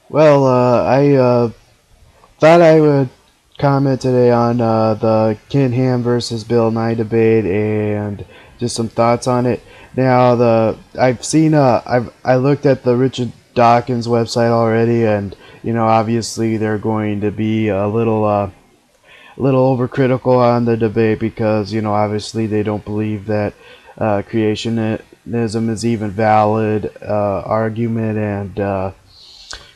Well, I thought I would comment today on the Ken Ham versus Bill Nye debate and just some thoughts on it. Now, I've seen I looked at the Richard Dawkins website already, and obviously they're going to be a little overcritical on the debate because obviously they don't believe that creationism is even valid argument, and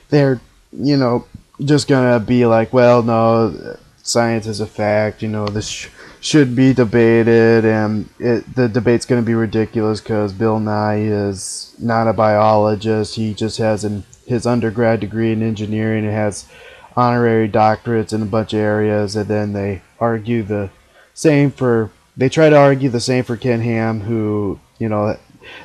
they're you know just gonna be like, well, no, science is a fact. This should be debated, and the debate's gonna be ridiculous because Bill Nye is not a biologist. He just has his undergrad degree in engineering and has honorary doctorates in a bunch of areas, and then they try to argue the same for Ken Ham, who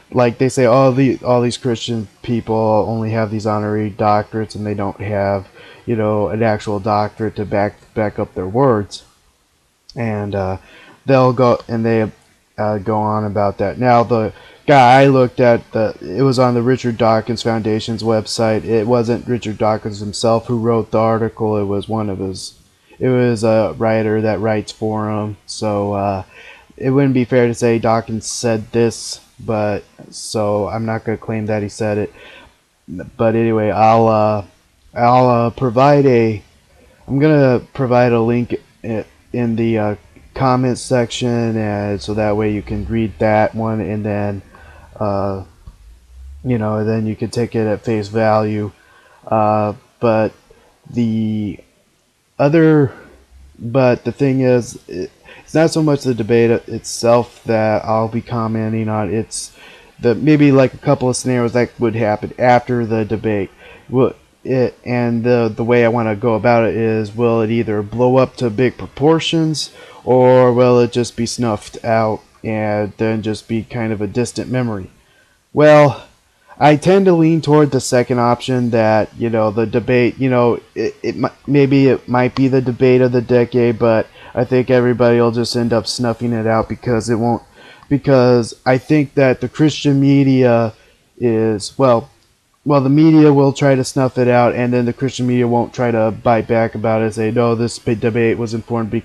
like they say all these Christian people only have these honorary doctorates and they don't have an actual doctorate to back up their words, and they'll go and they go on about that. Now the guy I looked at, it was on the Richard Dawkins Foundation's website. It wasn't Richard Dawkins himself who wrote the article. It was a writer that writes for him. So it wouldn't be fair to say Dawkins said this, but so I'm not going to claim that he said it. But anyway, I'll provide a I'm gonna provide a link in the comments section, and so that way you can read that one, and then uh, then you can take it at face value. But the other, but the thing is, it's not so much the debate itself that I'll be commenting on. It's maybe like a couple of scenarios that would happen after the debate. The way I want to go about it is, will it either blow up to big proportions, or will it just be snuffed out and then just be kind of a distant memory? Well, I tend to lean toward the second option, that the debate, maybe it might be the debate of the decade, but I think everybody will just end up snuffing it out because it won't because I think that the Christian media is, the media will try to snuff it out, and then the Christian media won't try to bite back about it and say, no, this debate was important we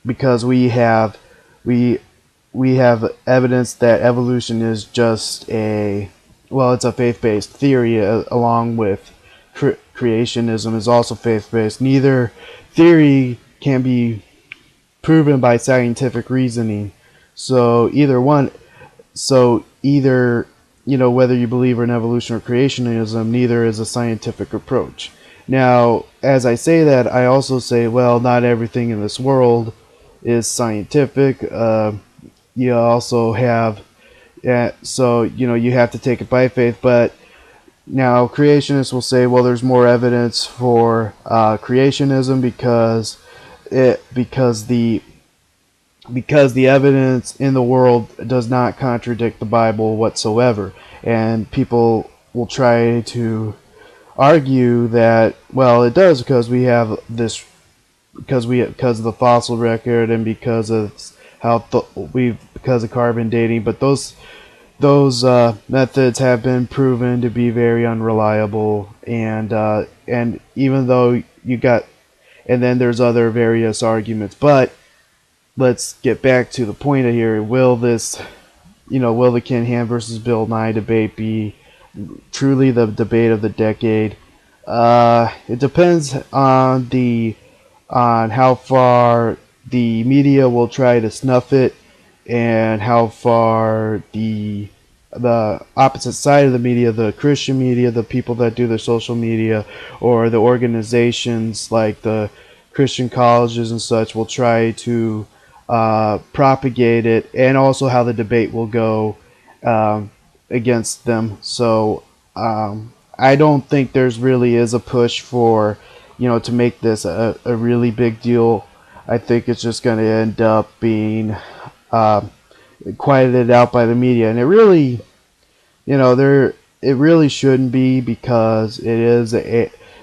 because we we have evidence that evolution is just it's a faith-based theory, along with creationism is also faith-based. Neither theory can be proven by scientific reasoning. So either whether you believe in evolution or creationism, neither is a scientific approach. Now, as I say that, I also say, well, not everything in this world is scientific. You also have, so you have to take it by faith. But now creationists will say, well, there's more evidence for creationism because the evidence in the world does not contradict the Bible whatsoever. And people will try to argue that, well, it does, because we have this, because of the fossil record, and because of because of carbon dating. But those methods have been proven to be very unreliable, and even though and then there's other various arguments. But let's get back to the point here. Will the Ken Ham versus Bill Nye debate be truly the debate of the decade? It depends on how far the media will try to snuff it, and how far the opposite side of the media, the Christian media, the people that do the social media, or the organizations like the Christian colleges and such, will try to propagate it, and also how the debate will go against them. So I don't think there's really is a push for to make this a really big deal. I think it's just going to end up being quieted out by the media, and it really shouldn't be, because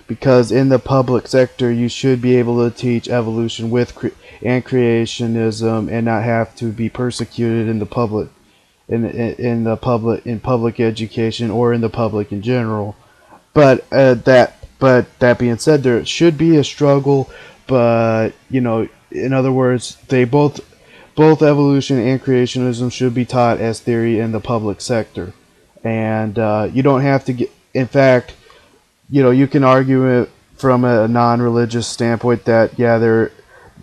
because in the public sector you should be able to teach evolution and creationism, and not have to be persecuted in the public education, or in the public in general. but that being said, there should be a struggle. But in other words, they both evolution and creationism should be taught as theory in the public sector, and you don't have to get. In fact, you can argue it from a non-religious standpoint that yeah,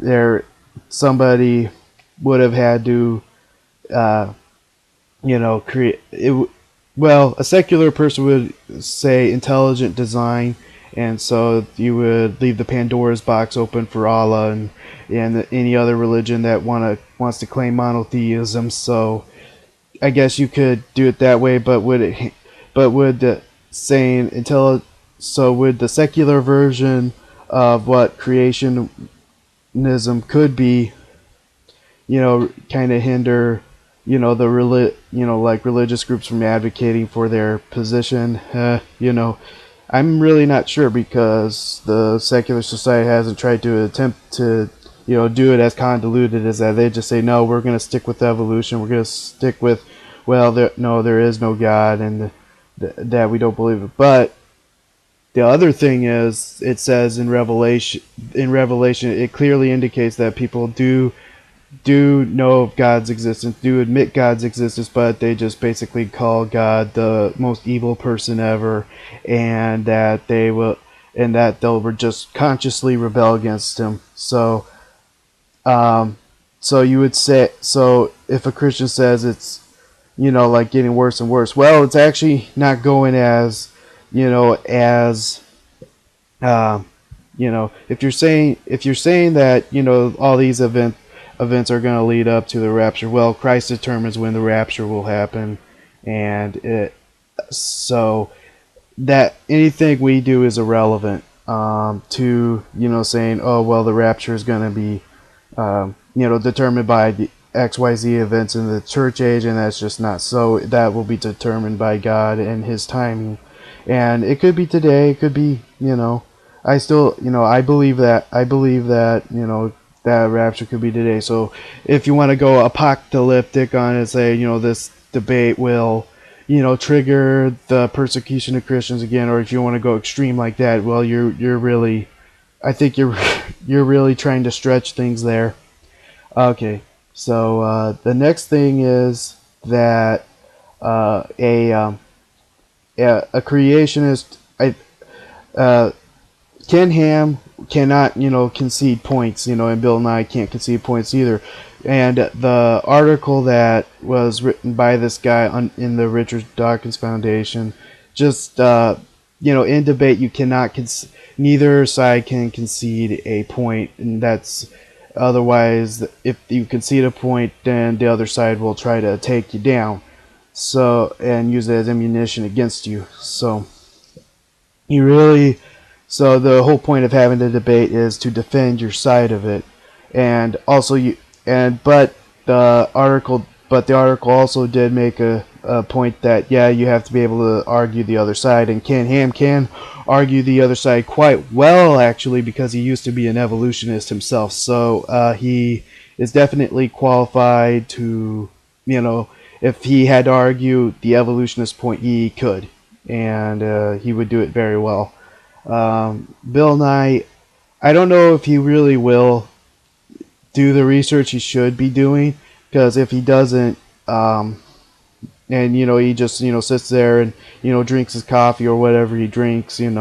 there somebody would have had to uh, create it. Well, a secular person would say intelligent design, and so you would leave the Pandora's box open for Allah and any other religion that wants to claim monotheism. So I guess you could do it that way, but would the saying so would the secular version of what creationism could be, kind of hinder, like religious groups from advocating for their position? I'm really not sure because the secular society hasn't tried to attempt to, do it as convoluted as that. They just say, no, we're going to stick with evolution. We're going to stick with, well, there is no God, and that we don't believe it. But the other thing is, it says in Revelation, it clearly indicates that people do know of God's existence, do admit God's existence, but they just basically call God the most evil person ever, and that they'll just consciously rebel against him. So you would say, so if a Christian says it's, like getting worse and worse, well, it's actually not going as, as if you're saying that all these events are going to lead up to the rapture. Well, Christ determines when the rapture will happen, and so that anything we do is irrelevant to saying, oh well, the rapture is going to be determined by the XYZ events in the church age, and that's just not so. That will be determined by God and His timing, and it could be today, it could be I still I believe that that rapture could be today. So if you want to go apocalyptic on it, say this debate will trigger the persecution of Christians again, or if you want to go extreme like that, well, you're really, I think you're really trying to stretch things there. Okay, so the next thing is that a creationist, Ken Ham cannot, concede points, and Bill Nye can't concede points either. And the article that was written by this guy in the Richard Dawkins Foundation, just, in debate, you cannot, neither side can concede a point, and that's, otherwise, if you concede a point, then the other side will try to take you down, so, and use it as ammunition against you. So, so the whole point of having the debate is to defend your side of it, and also but the article also did make a point that yeah, you have to be able to argue the other side, and Ken Ham can argue the other side quite well actually, because he used to be an evolutionist himself, so he is definitely qualified to, if he had to argue the evolutionist point, he could, and he would do it very well. Bill Nye, I don't know if he really will do the research he should be doing, because if he doesn't, and he just sits there and drinks his coffee or whatever he drinks, it's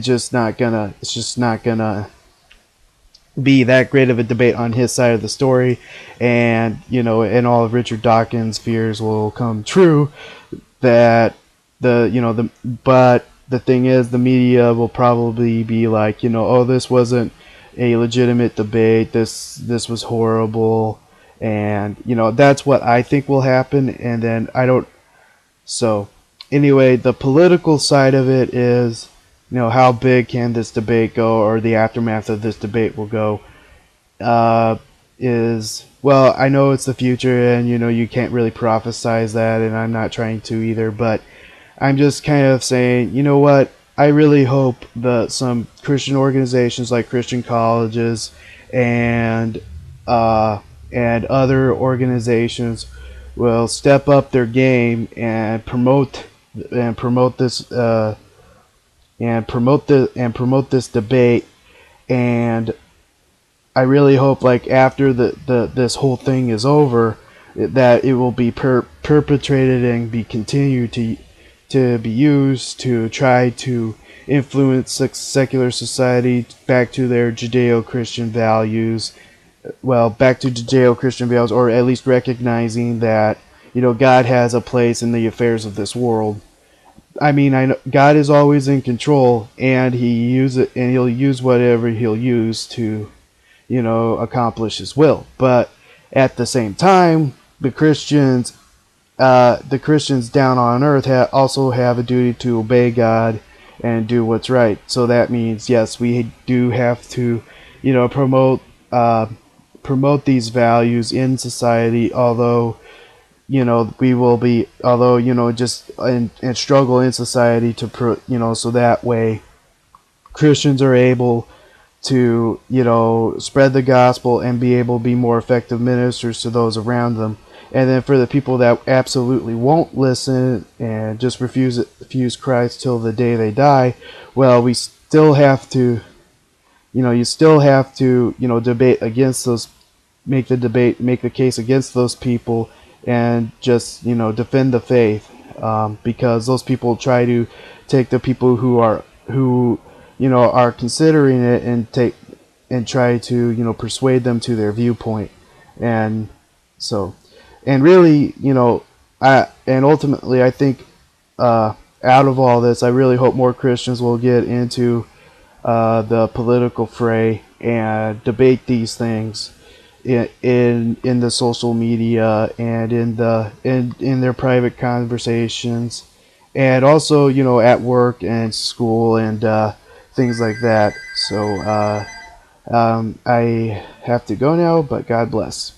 just not gonna be that great of a debate on his side of the story, and and all of Richard Dawkins' fears will come true, that but the thing is, the media will probably be like, oh, this wasn't a legitimate debate, this was horrible, and that's what I think will happen, and then I don't. So anyway, the political side of it is, how big can this debate go, or the aftermath of this debate will go, is, well, I know it's the future, and you can't really prophesize that, and I'm not trying to either, but I'm just kind of saying, what, I really hope that some Christian organizations like Christian colleges and other organizations will step up their game and promote and promote this promote this debate. And I really hope, like, after the this whole thing is over, that it will be perpetrated and be continued to be used to try to influence secular society back to their Judeo-Christian values. Well, back to Judeo-Christian values, or at least recognizing that, God has a place in the affairs of this world. I mean, I know God is always in control, and he'll use whatever he'll use to, accomplish his will. But at the same time, the Christians down on earth also have a duty to obey God and do what's right. So that means, yes, we do have to, promote promote these values in society. Although, we will be, just and struggle in society to, so that way Christians are able to, spread the gospel and be able to be more effective ministers to those around them. And then for the people that absolutely won't listen and just refuse Christ till the day they die, well, we still have to, you still have to, debate against those, make the case against those people, and just, defend the faith, because those people try to take the people who are considering it, and try to, persuade them to their viewpoint. And so, and really, and ultimately, I think, out of all this, I really hope more Christians will get into the political fray and debate these things in the social media, and in their private conversations, and also, at work and school, and things like that. So I have to go now, but God bless.